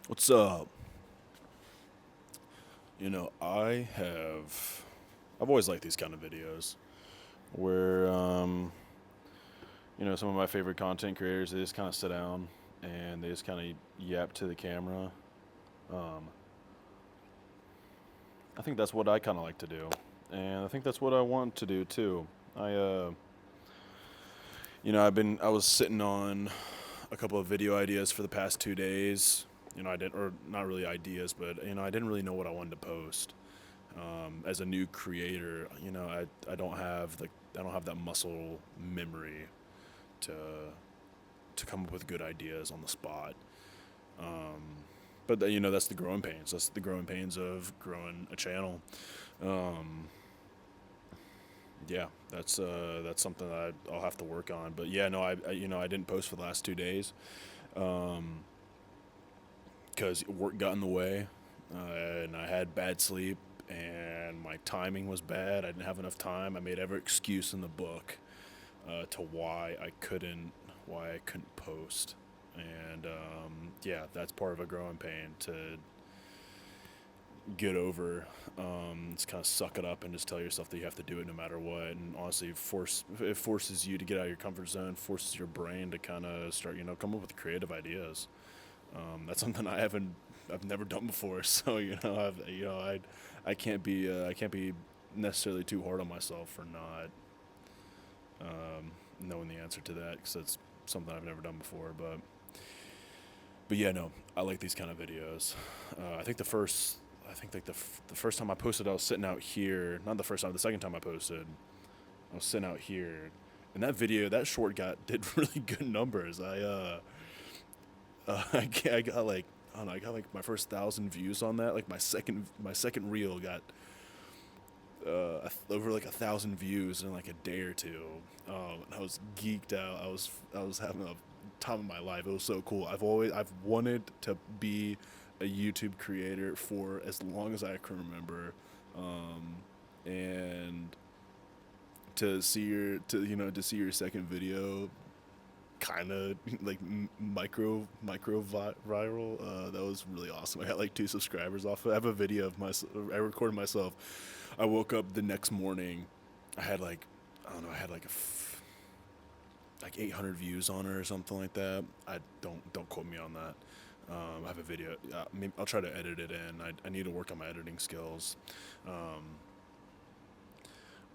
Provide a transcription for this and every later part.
What's up? I've always liked these kind of videos where, some of my favorite content creators, they just kind of sit down and they just kind of yap to the camera. Um, I think that's what I kind of like to do. And I think that's what I want to do too. I, uh, I was sitting on a couple of video ideas for the past 2 days. Or not really ideas, but, I didn't really know what I wanted to post. As a new creator, I don't have that muscle memory to to come up with good ideas on the spot. But that's the growing pains. That's the growing pains of growing a channel. Um, yeah, that's something that I'll have to work on. But yeah, no, I didn't post for the last 2 days because work got in the way, and I had bad sleep, and my timing was bad. I didn't have enough time. I made every excuse in the book to why I couldn't post, and yeah, that's part of a growing pain to get over. Just kind of suck it up and just tell yourself that you have to do it no matter what. And honestly, it forces you to get out of your comfort zone, forces your brain to kind of start, come up with creative ideas. That's something I've never done before. So I can't be necessarily too hard on myself for not knowing the answer to that because that's something I've never done before. But yeah, no, I like these kind of videos. I think like the first time I posted, I was sitting out here. Not the first time, the second time I posted, I was sitting out here, and that short did really good numbers. I got like I don't know, I got like my first 1,000 views on that. Like my second reel got over like 1,000 views in like a day or two. And I was geeked out. I was having a time of my life. It was so cool. I've wanted to be a YouTube creator for as long as I can remember, and to see your second video kind of like viral. That was really awesome. I got like 2 subscribers off of it. I have a video of I recorded myself. I woke up the next morning. I had like I don't know. I had like 800 views on it or something like that. I don't quote me on that. I have a video. Maybe I'll try to edit it in. I need to work on my editing skills. Um,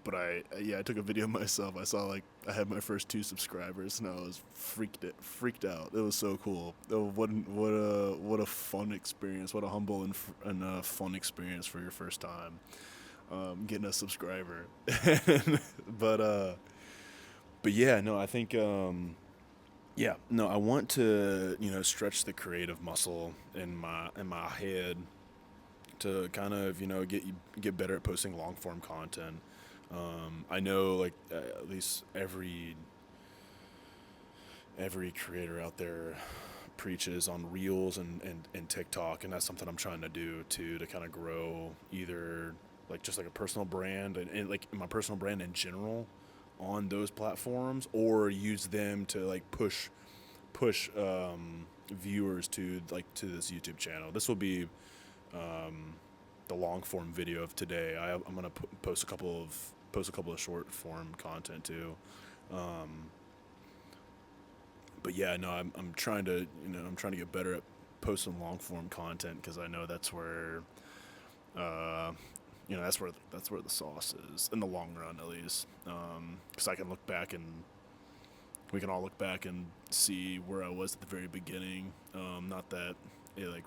but I took a video of myself. I saw like I had my first 2 subscribers, and I was freaked out. It was so cool. What a fun experience. What a humble and fun experience for your first time, getting a subscriber. but uh, but yeah, no, I think yeah, no, I want to stretch the creative muscle in my head to kind of get better at posting long form content. I know like at least every creator out there preaches on reels and TikTok, and that's something I'm trying to do too, to kind of grow either like just like a personal brand and like my personal brand in general on those platforms, or use them to like push viewers to this YouTube channel. This will be the long form video of today. I'm gonna post a couple of short form content too. Um, but yeah, no, I'm trying to I'm trying to get better at posting long form content because I know that's where uh, that's where the sauce is in the long run, at least. Because I can look back and we can all look back and see where I was at the very beginning. Not that it like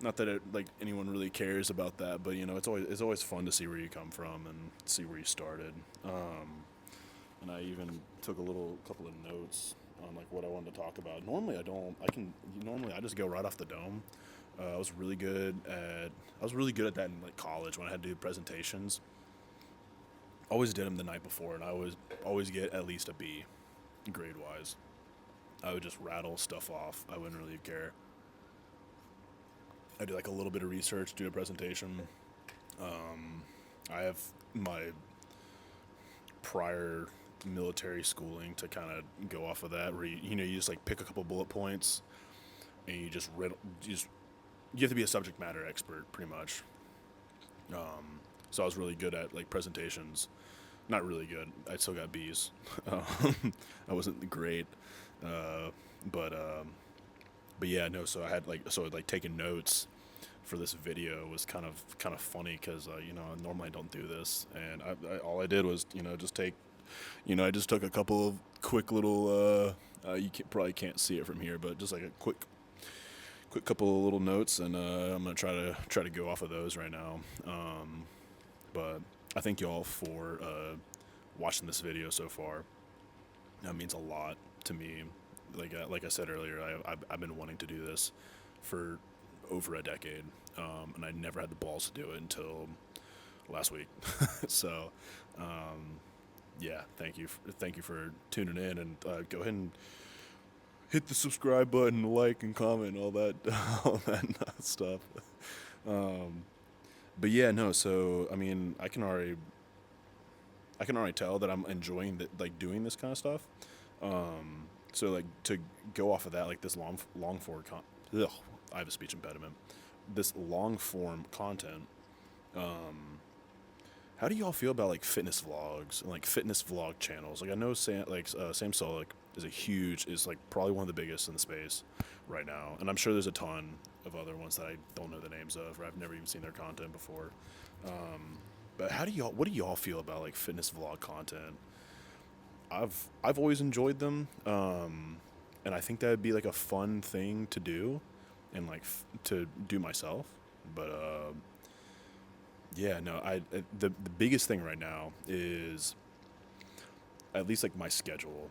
not that it like anyone really cares about that, but it's always fun to see where you come from and see where you started. And I even took a little couple of notes on like what I wanted to talk about. Normally I don't. Normally I just go right off the dome. I was really good at that in like college when I had to do presentations. Always did them the night before, and I was always get at least a B grade wise. I would just rattle stuff off. I wouldn't really care. I do like a little bit of research, do a presentation. I have my prior military schooling to kind of go off of that, where you just like pick a couple bullet points and you have to be a subject matter expert pretty much. So I was really good at like presentations. Not really good. I still got B's. I wasn't great, uh, but yeah, no. So I had like taking notes for this video was kind of funny because normally I don't do this, and all I did was just take I just took a couple of quick little probably can't see it from here, but just like a quick couple of little notes, and I'm gonna try to go off of those right now. But I thank y'all for watching this video so far. That means a lot to me. Like I said earlier, I've been wanting to do this for over a decade, and I never had the balls to do it until last week. So, yeah, thank you for tuning in, and go ahead and hit the subscribe button, like and comment, all that all that stuff. But yeah, no. So I mean, I can already tell that I'm enjoying doing this kind of stuff. So like to go off of that, like this long form I have a speech impediment. This long form content. How do y'all feel about like fitness vlogs and like fitness vlog channels? Like I know Sam Solik is like probably one of the biggest in the space right now, and I'm sure there's a ton of other ones that I don't know the names of, or I've never even seen their content before. But what do y'all feel about like fitness vlog content? I've always enjoyed them, and I think that would be like a fun thing to do, and like to do myself. But yeah, no, the biggest thing right now is at least like my schedule.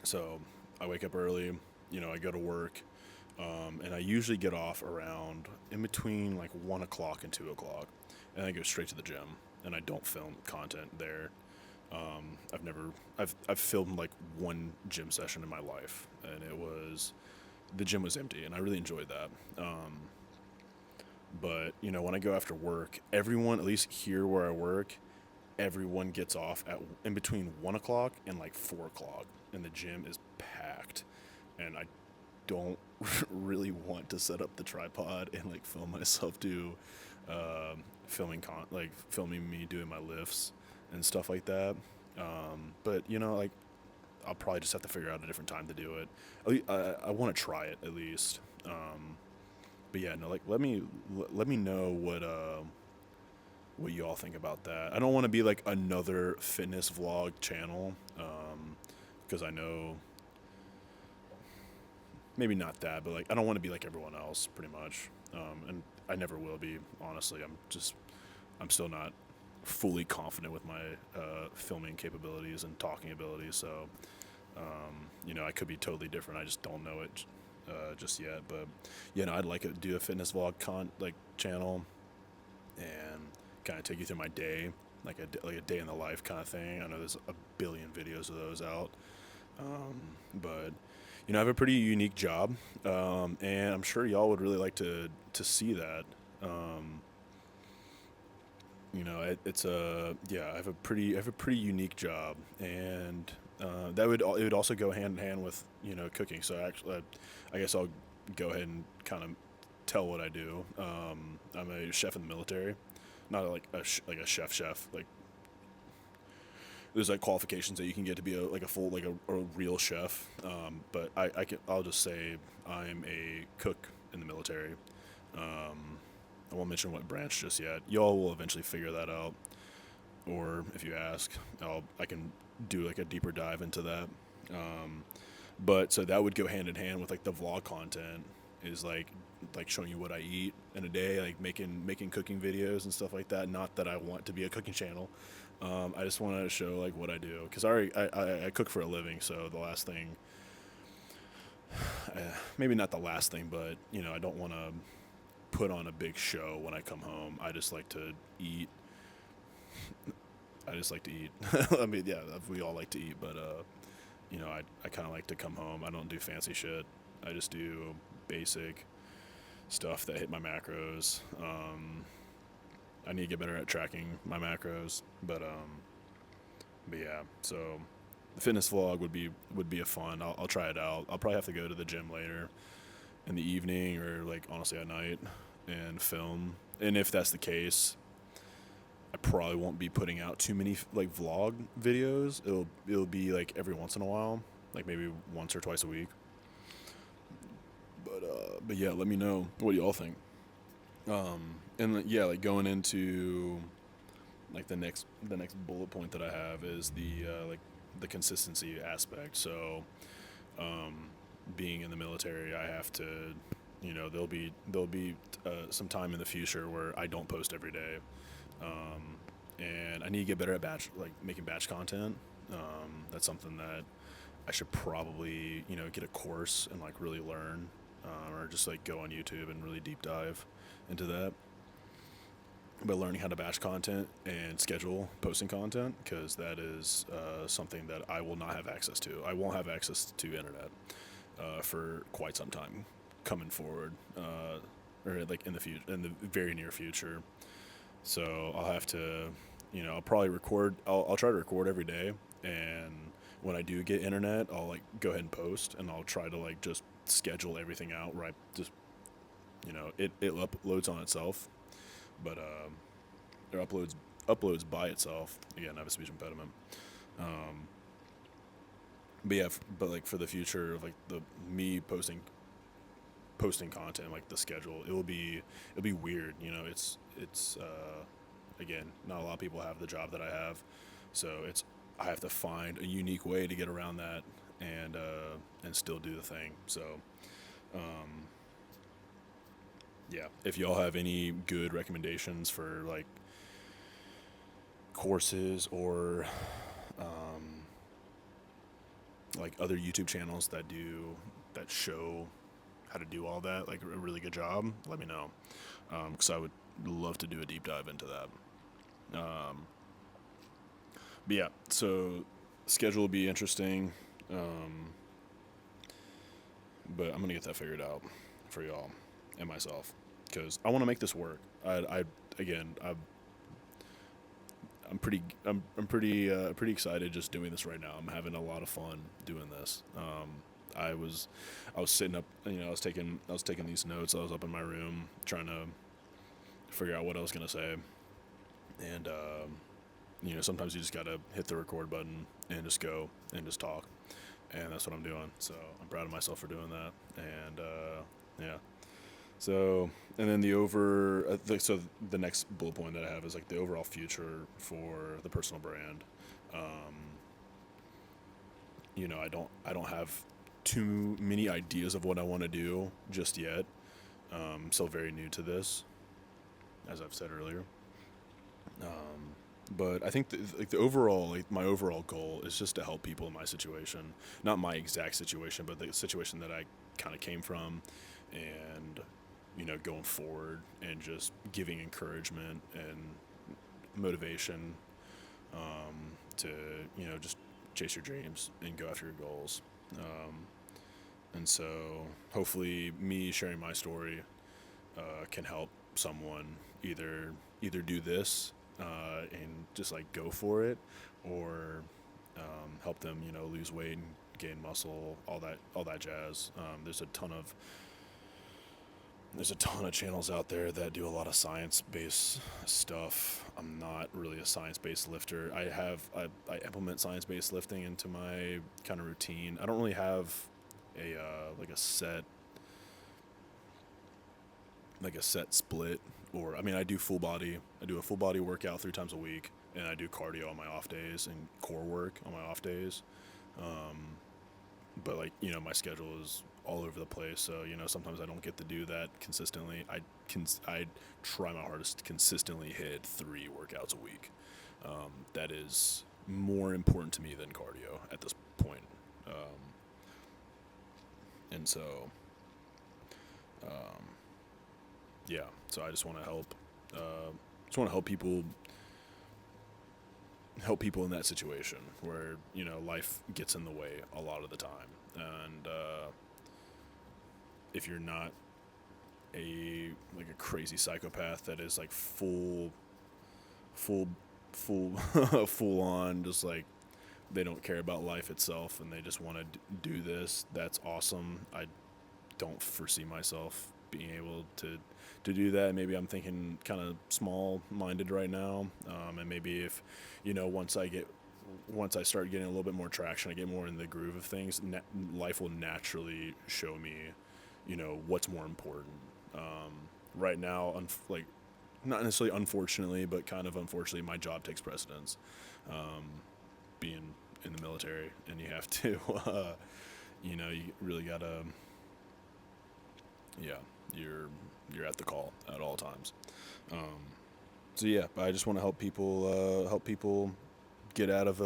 So I wake up early, I go to work, and I usually get off around in between like 1 o'clock and 2 o'clock, and I go straight to the gym, and I don't film content there. I've filmed like one gym session in my life, and the gym was empty, and I really enjoyed that. But when I go after work, everyone, at least here where I work, everyone gets off in between 1 o'clock and like 4 o'clock, and the gym is packed, and I don't really want to set up the tripod and like film myself filming me doing my lifts and stuff like that. But like I'll probably just have to figure out a different time to do it. I want to try it at least. But yeah, no, like let me know what you all think about that. I don't want to be like another fitness vlog channel, because I know maybe not that, but like I don't want to be like everyone else, pretty much. And I never will be, honestly. I'm still not fully confident with my filming capabilities and talking abilities, so I could be totally different. I just don't know it just yet. But I'd like to do a fitness vlog channel and kind of take you through my day, like a day in the life kind of thing. I know there's a billion videos of those out, but I have a pretty unique job, and I'm sure y'all would really like to see that. I have a pretty unique job, and it would also go hand in hand with cooking. So actually, I guess I'll go ahead and kind of tell what I do. I'm a chef in the military, not like a chef. Like there's like qualifications that you can get to be a real chef. But I'll just say I'm a cook in the military. I won't mention what branch just yet. Y'all will eventually figure that out, or if you ask, I can do like a deeper dive into that. But so that would go hand in hand with like the vlog content, is like showing you what I eat in a day, like making cooking videos and stuff like that. Not that I want to be a cooking channel. I just want to show like what I do, because I cook for a living. So the last thing, maybe not the last thing, but I don't want to put on a big show when I come home. I just like to eat. I mean, yeah, we all like to eat, but I kind of like to come home. I don't do fancy shit. I just do basic stuff that hit my macros. I need to get better at tracking my macros, but yeah. So the fitness vlog would be a fun. I'll try it out. I'll probably have to go to the gym later in the evening or like honestly at night and film. And if that's the case, I probably won't be putting out too many like vlog videos. It'll be like every once in a while, like maybe once or twice a week. But yeah, let me know what y'all think. And yeah, like going into like the next bullet point that I have is like the consistency aspect. So, um, being in the military, I have to, there'll be some time in the future where I don't post every day, and I need to get better at making batch content. That's something that I should probably get a course and like really learn, or just like go on YouTube and really deep dive into that. But learning how to batch content and schedule posting content, because that is something that I will not have access to. I won't have access to internet for quite some time coming forward, or like in the very near future. So I'll have to, I'll probably record. I'll try to record every day, and when I do get internet, I'll like go ahead and post, and I'll try to like just schedule everything out right. Just it uploads on itself, but or uploads by itself. Again, I have a speech impediment. Um, but yeah, but like for the future of like the me posting content, like the schedule, it'll be weird. It's again, not a lot of people have the job that I have, so I have to find a unique way to get around that and still do the thing. So um, yeah, if y'all have any good recommendations for like courses or um, like other YouTube channels that show how to do all that, like a really good job, let me know, because I would love to do a deep dive into that. But yeah, so schedule will be interesting, um, but I'm gonna get that figured out for y'all and myself because I want to make this work. I again, I'm pretty excited just doing this right now. I'm having a lot of fun doing this. I was sitting up, I was taking these notes. I was up in my room trying to figure out what I was gonna say, and sometimes you just gotta hit the record button and just go and just talk, and that's what I'm doing. So I'm proud of myself for doing that, and yeah. So, and then so the next bullet point that I have is like the overall future for the personal brand. Um, I don't have too many ideas of what I want to do just yet. Still very new to this, as I've said earlier. But I think my overall goal is just to help people in my situation, not my exact situation, but the situation that I kind of came from, and going forward and just giving encouragement and motivation, to just chase your dreams and go after your goals. And so hopefully me sharing my story can help someone either do this and just like go for it, or help them lose weight and gain muscle, all that jazz. There's a ton of channels out there that do a lot of science-based stuff. I'm not really a science-based lifter. I implement science-based lifting into my kind of routine. I don't really have a like a set split, or I mean I do full body. I do a full body workout 3 times a week, and I do cardio on my off days and core work on my off days. But like my schedule is all over the place, so sometimes I don't get to do that consistently. I try my hardest to consistently hit 3 workouts a week. That is more important to me than cardio at this point. And so um, yeah, so I just want to help people in that situation where life gets in the way a lot of the time, and if you're not a crazy psychopath that is like full full on, just like they don't care about life itself and they just want to do this, that's awesome. I don't foresee myself being able to do that. Maybe I'm thinking kind of small-minded right now, and maybe if, once I start getting a little bit more traction, I get more in the groove of things, life will naturally show me, what's more important. Right now, like, not necessarily unfortunately, but kind of unfortunately, my job takes precedence, being in the military, and you have to, you really gotta, yeah, you're at the call at all times. So yeah, I just want to help people get out of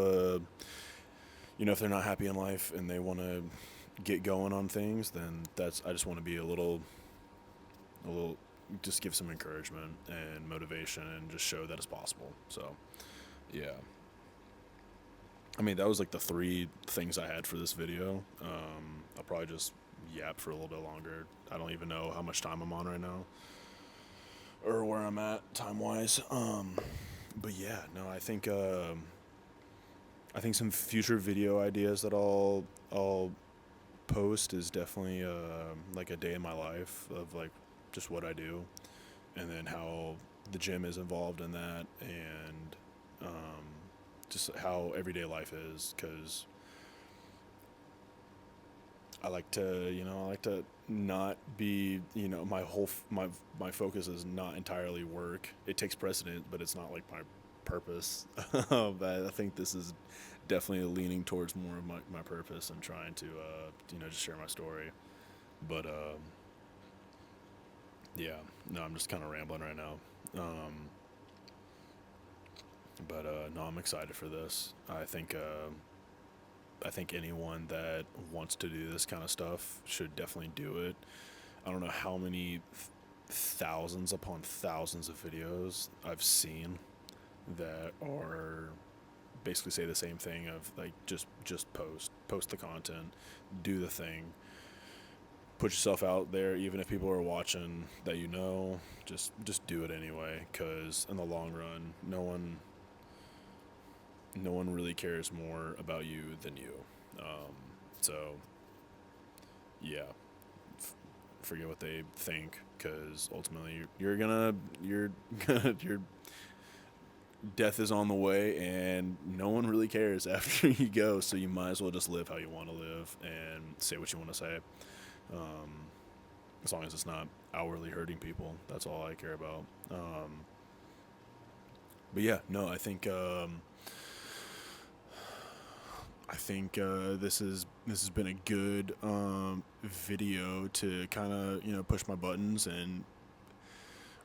if they're not happy in life and they want to get going on things, then I just want to be a little, just give some encouragement and motivation and just show that it's possible. So, yeah. I mean, that was like the 3 things I had for this video. I'll probably just yap for a little bit longer. I don't even know how much time I'm on right now, or where I'm at time-wise. But yeah, no, I think some future video ideas that I'll post is definitely like a day in my life of like just what I do, and then how the gym is involved in that, and just how everyday life is, because I like to not be, my focus is not entirely work. It takes precedent, but it's not like my purpose. But I think this is definitely leaning towards more of my purpose and trying to, just share my story. But, yeah, no, I'm just kind of rambling right now. But no, I'm excited for this. I think anyone that wants to do this kind of stuff should definitely do it. I don't know how many thousands upon thousands of videos I've seen that are basically say the same thing of like just post the content, do the thing, put yourself out there, even if people are watching that just do it anyway, because in the long run, no one really cares more about you than you. So yeah, forget what they think, because ultimately your death is on the way, and no one really cares after you go. So you might as well just live how you want to live and say what you want to say. As long as it's not hourly hurting people, that's all I care about. But yeah, no, I think this has been a good video to kind of push my buttons and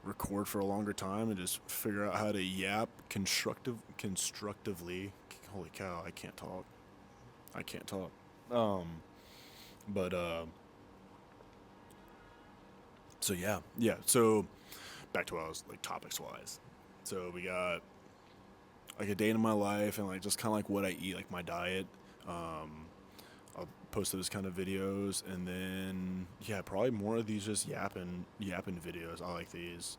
record for a longer time and just figure out how to yap constructively. Holy cow, I can't talk. But so yeah. So back to what I was like topics wise. So we got like a day in my life and like just kind of like what I eat, like my diet. I'll post those kind of videos, and then yeah, probably more of these just yapping videos. I like these.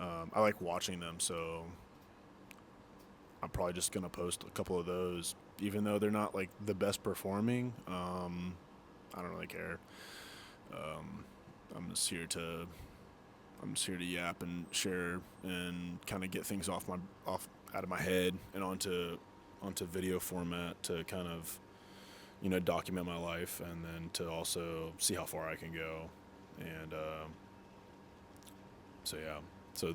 I like watching them, so I'm probably just gonna post a couple of those, even though they're not like the best performing. I don't really care. I'm just here to yap and share and kind of get things off out of my head and onto video format to kind of document my life, and then to also see how far I can go. And so yeah, so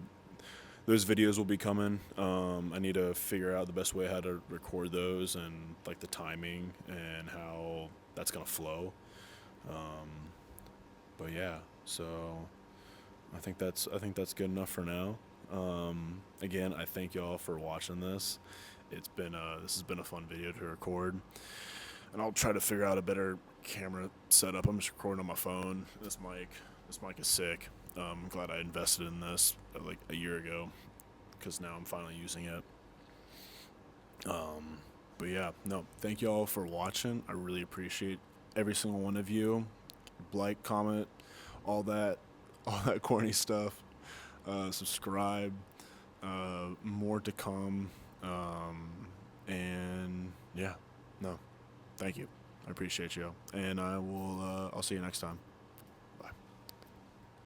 those videos will be coming. I need to figure out the best way how to record those, and like the timing and how that's gonna flow. But yeah, so I think that's good enough for now. Again, I thank y'all for watching this. This has been a fun video to record, and I'll try to figure out a better camera setup. I'm just recording on my phone. This mic is sick. I'm glad I invested in this like a year ago, because now I'm finally using it. But yeah, no, thank you all for watching. I really appreciate every single one of you. Like, comment, all that corny stuff. Subscribe. More to come. And yeah, no, thank you. I appreciate you, and I'll see you next time.